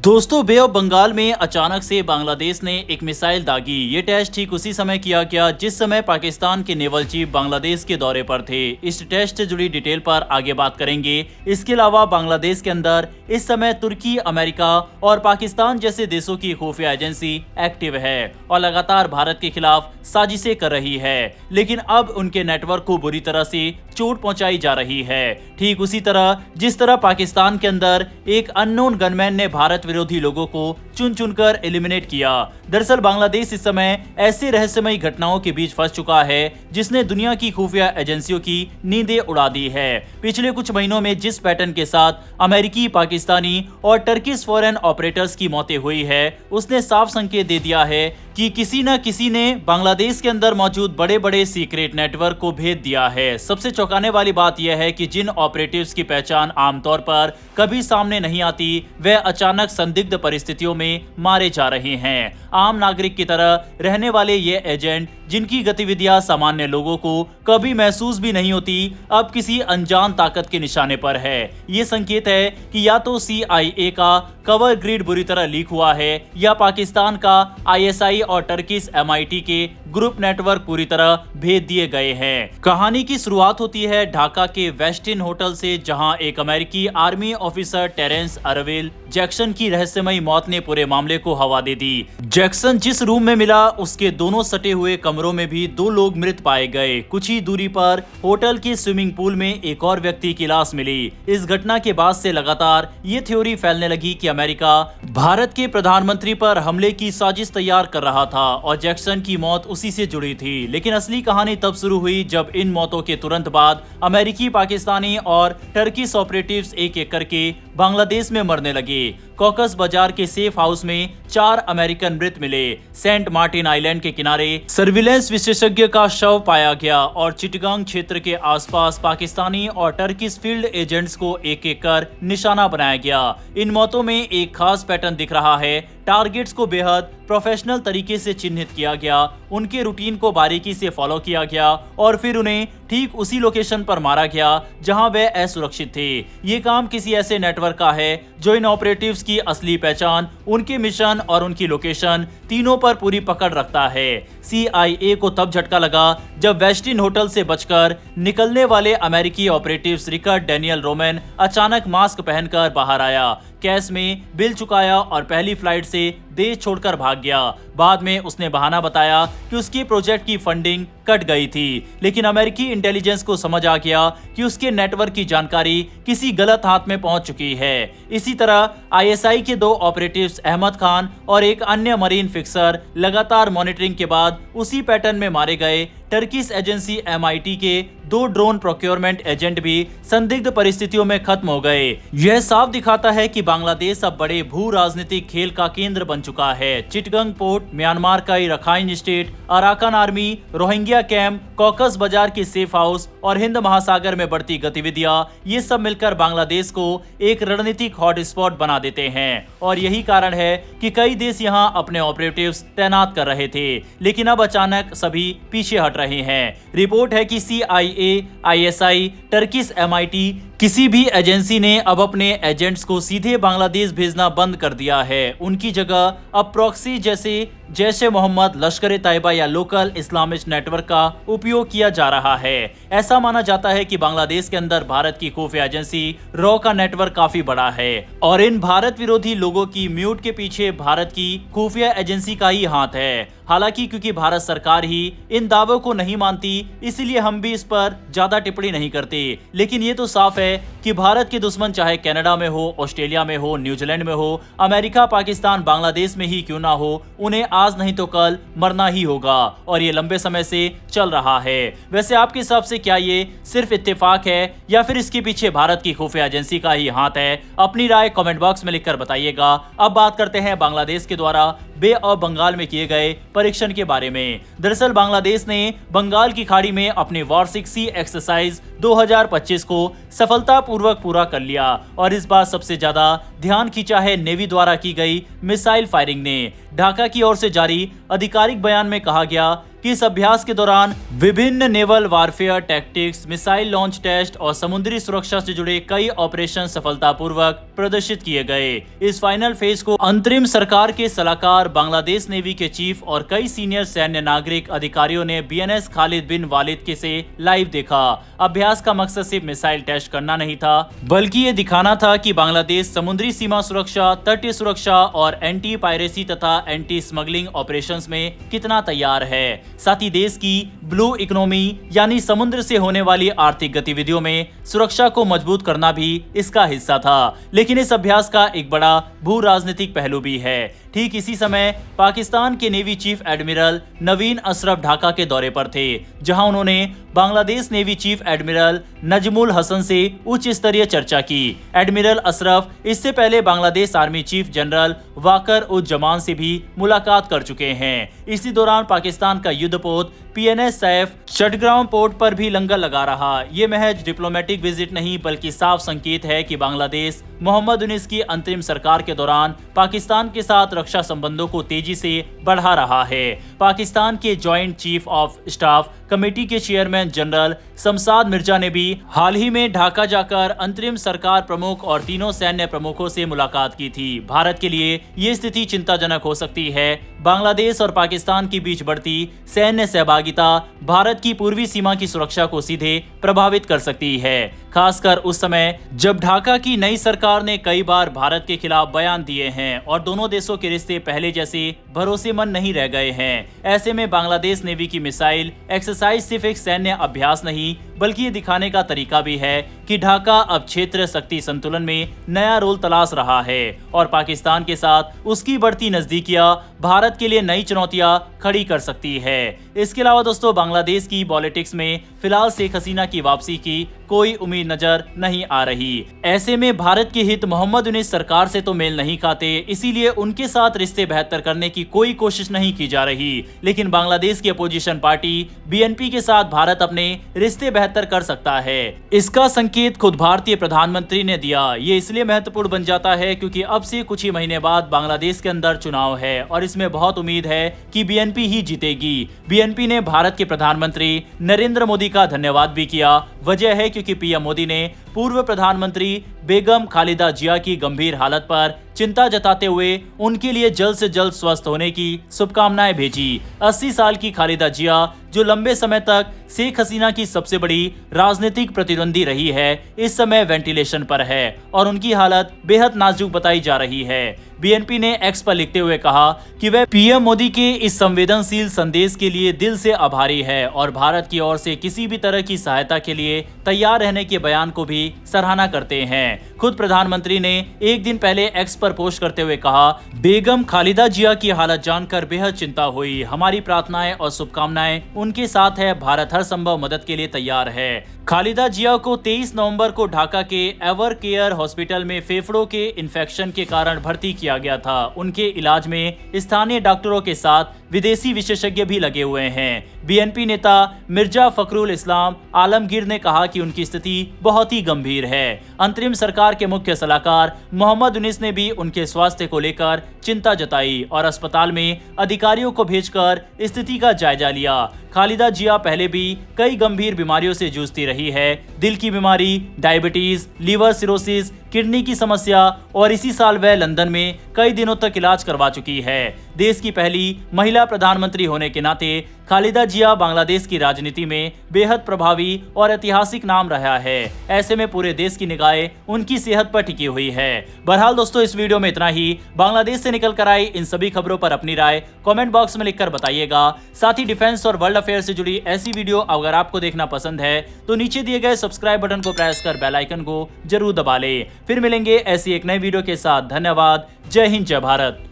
दोस्तों, बे ऑफ बंगाल में अचानक से बांग्लादेश ने एक मिसाइल दागी। ये टेस्ट ठीक उसी समय किया गया जिस समय पाकिस्तान के नेवल चीफ बांग्लादेश के दौरे पर थे। इस टेस्ट से जुड़ी डिटेल पर आगे बात करेंगे। इसके अलावा बांग्लादेश के अंदर इस समय तुर्की, अमेरिका और पाकिस्तान जैसे देशों की खुफिया एजेंसी एक्टिव है और लगातार भारत के खिलाफ साजिशें कर रही है, लेकिन अब उनके नेटवर्क को बुरी तरह से चोट पहुंचाई जा रही है। ठीक उसी तरह जिस तरह पाकिस्तान के अंदर एक अननोन गनमैन ने भारत विरोधी लोगों को चुन चुनकर एलिमिनेट किया। दरअसल बांग्लादेश इस समय ऐसे रहस्यमयी घटनाओं के बीच फंस चुका है जिसने दुनिया की खुफिया एजेंसियों की नींदें उड़ा दी है। पिछले कुछ महीनों में जिस पैटर्न के साथ अमेरिकी, पाकिस्तानी और टर्किश फॉरेन ऑपरेटर्स की मौतें हुई है, उसने साफ संकेत दे दिया है कि किसी न किसी ने बांग्लादेश के अंदर मौजूद बड़े बड़े सीक्रेट नेटवर्क को भेद दिया है। सबसे चौंकाने वाली बात यह है कि जिन ऑपरेटिव्स की पहचान आमतौर पर कभी सामने नहीं आती, वह अचानक संदिग्ध परिस्थितियों में मारे जा रहे हैं। आम नागरिक की तरह रहने वाले ये एजेंट, जिनकी गतिविधियां सामान्य लोगों को कभी महसूस भी नहीं होती, अब किसी अनजान ताकत के निशाने पर है। ये संकेत है कि या तो CIA का कवर ग्रिड बुरी तरह लीक हुआ है या पाकिस्तान का ISI और टर्किश MIT के ग्रुप नेटवर्क पूरी तरह भेद दिए गए हैं। कहानी की शुरुआत होती है ढाका के वेस्टिन होटल से, जहां एक अमेरिकी आर्मी ऑफिसर टेरेंस अरविल जैक्सन की रहस्यमयी मौत ने पूरे मामले को हवा दे दी। जैक्सन जिस रूम में मिला, उसके दोनों सटे हुए कमरों में भी 2 लोग मृत पाए गए। कुछ ही दूरी पर होटल के स्विमिंग पूल में एक और व्यक्ति की लाश मिली। इस घटना के बाद से लगातार ये थ्योरी फैलने लगी कि अमेरिका भारत के प्रधानमंत्री पर हमले की साजिश तैयार कर रहा था और जैक्सन की मौत उसी से जुड़ी थी। लेकिन असली कहानी तब शुरू हुई जब इन मौतों के तुरंत बाद अमेरिकी, पाकिस्तानी और टर्किश ऑपरेटिव्स एक एक करके बांग्लादेश में मरने लगे। कॉकस बाजार के सेफ हाउस में 4 अमेरिकन मृत मिले। सेंट मार्टिन आइलैंड के किनारे सर्विलेंस विशेषज्ञ का शव पाया गया और चिटगांग क्षेत्र के आसपास पाकिस्तानी और टर्किश फील्ड एजेंट्स को एक एक कर निशाना बनाया गया। इन मौतों में एक खास पैटर्न दिख रहा है। टारगेट्स को बेहद प्रोफेशनल तरीके से चिन्हित किया गया, उनके रूटीन को बारीकी से फॉलो किया गया और फिर उन्हें ठीक उसी लोकेशन पर मारा गया जहां वे असुरक्षित थे। ये काम किसी ऐसे नेटवर्क का है जो इन ऑपरेटिव्स की असली पहचान, उनके मिशन और उनकी लोकेशन तीनों पर पूरी पकड़ रखता है। CIA को तब झटका लगा जब वेस्टिन होटल से बचकर निकलने वाले अमेरिकी ऑपरेटिव्स रिकर्ड डेनियल रोमन अचानक मास्क पहनकर बाहर आया, कैश में बिल चुकाया और पहली फ्लाइट से देश छोड़कर भाग गया। बाद में उसने बहाना बताया कि उसके प्रोजेक्ट की फंडिंग कट गई थी, लेकिन अमेरिकी इंटेलिजेंस को समझ आ गया कि उसके नेटवर्क की जानकारी किसी गलत हाथ में पहुंच चुकी है। इसी तरह ISI के 2 ऑपरेटिव्स अहमद खान और एक अन्य मरीन फिक्सर लगातार मॉनिटरिंग के बाद उसी पैटर्न में मारे गए। टर्किश एजेंसी MIT के 2 ड्रोन प्रोक्योरमेंट एजेंट भी संदिग्ध परिस्थितियों में खत्म हो गए। यह साफ दिखाता है कि बांग्लादेश अब बड़े भू राजनीतिक खेल का केंद्र बन चुका है। चिटगंग पोर्ट, म्यांमार का Rakhine state, Arakan army, Rohingya camp, caucus बाजार के सेफ हाउस और हिंद महासागर में बढ़ती गतिविधियां, ये सब मिलकर बांग्लादेश को एक रणनीतिक हॉटस्पॉट बना देते हैं। और यही कारण है कि कई देश यहां अपने ऑपरेटिव्स तैनात कर रहे थे, लेकिन अब अचानक सभी पीछे हट रहे हैं। रिपोर्ट है कि CIA, ISI, टर्किश MIT, किसी भी एजेंसी ने अब अपने एजेंट्स को सीधे बांग्लादेश भेजना बंद कर दिया है। उनकी जगह अब प्रॉक्सी जैसे जैश-ए-मोहम्मद, लश्कर-ए-तैयबा या लोकल इस्लामिस्ट नेटवर्क का उपयोग किया जा रहा है। ऐसा माना जाता है कि बांग्लादेश के अंदर भारत की खुफिया एजेंसी रॉ का नेटवर्क काफी बड़ा है और इन भारत विरोधी लोगों की म्यूट के पीछे भारत की खुफिया एजेंसी का ही हाथ है। हालांकि क्योंकि भारत सरकार ही इन दावों को नहीं मानती, इसलिए हम भी इस पर ज्यादा टिप्पणी नहीं करते। लेकिन ये तो साफ है कि भारत के दुश्मन चाहे कनाडा में हो, ऑस्ट्रेलिया में हो, न्यूजीलैंड में हो, अमेरिका, पाकिस्तान, बांग्लादेश में ही क्यों ना हो, उन्हें आज नहीं तो कल मरना ही होगा और ये लंबे समय से चल रहा है। वैसे आपके हिसाब से क्या ये सिर्फ इत्तेफाक है या फिर इसके पीछे भारत की खुफिया एजेंसी का ही हाथ है? अपनी राय कमेंट बॉक्स में लिखकर बताइएगा। अब बात करते हैं बांग्लादेश के द्वारा बे ऑफ बंगाल में किए गए परीक्षण के बारे में। दरअसल बांग्लादेश ने बंगाल की खाड़ी में अपने वार्षिक सी एक्सरसाइज 2025 को सफलतापूर्वक पूरा कर लिया और इस बार सबसे ज्यादा ध्यान खींचा है नेवी द्वारा की गई मिसाइल फायरिंग ने। ढाका की ओर से जारी आधिकारिक बयान में कहा गया कि इस अभ्यास के दौरान विभिन्न naval warfare tactics, missile launch test और समुद्री सुरक्षा से जुड़े कई ऑपरेशन सफलतापूर्वक प्रदर्शित किए गए। इस फाइनल फेज को अंतरिम सरकार के सलाहकार, बांग्लादेश नेवी के चीफ और कई सीनियर सैन्य नागरिक अधिकारियों ने बीएनएस खालिद बिन वालिद के से लाइव देखा। अभ्यास का मकसद सिर्फ मिसाइल टेस्ट करना नहीं था, बल्कि ये दिखाना था कि बांग्लादेश समुद्री सीमा सुरक्षा, तटीय सुरक्षा और एंटी पायरेसी तथा एंटी स्मगलिंग ऑपरेशंस में कितना तैयार है। साथ ही देश की ब्लू इकोनॉमी यानी समुद्र से होने वाली आर्थिक गतिविधियों में सुरक्षा को मजबूत करना भी इसका हिस्सा था। लेकिन इस अभ्यास का एक बड़ा भू राजनीतिक पहलू भी है। ठीक इसी समय पाकिस्तान के navy chief admiral Naveen Ashraf Dhaka के दौरे पर थे, जहां उन्होंने Bangladesh navy chief admiral Najmul Hasan से उच्च स्तरीय चर्चा की। एडमिरल अशरफ इससे पहले Bangladesh army chief general Waker Uz Zaman से भी मुलाकात कर चुके हैं। इसी दौरान पाकिस्तान का युद्धपोत पीएनएस सैफ चट्टग्राम पोर्ट पर भी लंगर लगा रहा। ये महज डिप्लोमेटिक विजिट नहीं, बल्कि साफ संकेत है कि बांग्लादेश मोहम्मद यूनुस की अंतरिम सरकार के दौरान पाकिस्तान के साथ रक्षा संबंधों को तेजी से बढ़ा रहा है। पाकिस्तान के joint chief of staff committee के चेयरमैन जनरल शमशाद मिर्जा ने भी हाल ही में ढाका जाकर अंतरिम सरकार प्रमुख और तीनों सैन्य प्रमुखों से मुलाकात की थी। भारत के लिए ये स्थिति चिंताजनक हो सकती है। बांग्लादेश और पाकिस्तान के बीच बढ़ती सैन्य सहभागिता भारत की पूर्वी सीमा की सुरक्षा को सीधे प्रभावित कर सकती है, खासकर उस समय जब ढाका की नई सरकार ने कई बार भारत के खिलाफ बयान दिए हैं और दोनों देशों के रिश्ते पहले जैसे भरोसेमंद नहीं रह गए हैं। ऐसे में बांग्लादेश नेवी की मिसाइल एक्सरसाइज सिर्फ एक सैन्य अभ्यास नहीं, बल्कि ये दिखाने का तरीका भी है कि ढाका अब क्षेत्र शक्ति संतुलन में नया रोल तलाश रहा है और पाकिस्तान के साथ उसकी बढ़ती नजदीकियां भारत के लिए नई चुनौतियां खड़ी कर सकती है। इसके अलावा दोस्तों, बांग्लादेश की पॉलिटिक्स में फिलहाल शेख हसीना की वापसी की कोई उम्मीद नजर नहीं आ रही। ऐसे में भारत के हित मोहम्मद यूनुस सरकार से तो मेल नहीं खाते, इसीलिए उनके साथ रिश्ते बेहतर करने की कोई कोशिश नहीं की जा रही। लेकिन बांग्लादेश की अपोजिशन पार्टी बीएनपी के साथ भारत अपने रिश्ते बेहतर कर सकता है। इसका संकेत खुद भारतीय प्रधानमंत्री ने दिया। ये इसलिए महत्वपूर्ण बन जाता है क्योंकि अब से कुछ ही महीने बाद बांग्लादेश के अंदर चुनाव है और इसमें बहुत उम्मीद है कि बीएनपी ही जीतेगी। बीएनपी ने भारत के प्रधानमंत्री नरेंद्र मोदी का धन्यवाद भी किया। वजह है क्योंकि पीएम मोदी ने पूर्व प्रधानमंत्री बेगम खालिदा जिया की गंभीर हालत पर चिंता जताते हुए उनके लिए जल्द से जल्द स्वस्थ होने की शुभकामनाएं भेजी। 80 साल की खालिदा जिया, जो लंबे समय तक शेख हसीना की सबसे बड़ी राजनीतिक प्रतिद्वंदी रही है, इस समय वेंटिलेशन पर है और उनकी हालत बेहद नाजुक बताई जा रही है। बीएनपी ने एक्स पर लिखते हुए कहा कि वह पीएम मोदी के इस संवेदनशील संदेश के लिए दिल से आभारी है और भारत की ओर से किसी भी तरह की सहायता के लिए तैयार रहने के बयान को भी सराहना करते हैं। खुद प्रधानमंत्री ने एक दिन पहले एक्स पर पोस्ट करते हुए कहा, बेगम खालिदा जिया की हालत जानकर बेहद चिंता हुई। हमारी प्रार्थनाएं और शुभकामनाएं उनके साथ है। भारत हर संभव मदद के लिए तैयार है। खालिदा जिया को 23 नवंबर को ढाका के एवर केयर हॉस्पिटल में फेफड़ों के इन्फेक्शन के कारण भर्ती किया गया था। उनके इलाज में स्थानीय डॉक्टरों के साथ विदेशी विशेषज्ञ भी लगे हुए हैं। बीएनपी नेता मिर्जा फखरुल इस्लाम आलमगीर ने कहा कि उनकी स्थिति बहुत ही गंभीर है। अंतरिम सरकार के मुख्य सलाहकार मोहम्मद यूनुस ने भी उनके स्वास्थ्य को लेकर चिंता जताई और अस्पताल में अधिकारियों को भेजकर स्थिति का जायजा लिया। खालिदा जिया पहले भी कई गंभीर बीमारियों से जूझती रही है। दिल की बीमारी, डायबिटीज, लीवर सिरोसिस, किडनी की समस्या और इसी साल वह लंदन में कई दिनों तक इलाज करवा चुकी है। देश की पहली महिला प्रधानमंत्री होने के नाते खालिदा जिया बांग्लादेश की राजनीति में बेहद प्रभावी और ऐतिहासिक नाम रहा है। ऐसे में पूरे देश की निगाहें उनकी सेहत पर टिकी हुई है। बहरहाल दोस्तों, इस वीडियो में इतना ही। बांग्लादेश से निकल कर आई इन सभी खबरों पर अपनी राय कमेंट बॉक्स में लिखकर बताइएगा। साथ ही डिफेंस और वर्ल्ड अफेयर से जुड़ी ऐसी वीडियो अगर आपको देखना पसंद है तो नीचे दिए गए सब्सक्राइब बटन को प्रेस कर बेल आइकन को जरूर दबा ले। फिर मिलेंगे ऐसी एक नई वीडियो के साथ। धन्यवाद। जय हिंद, जय भारत।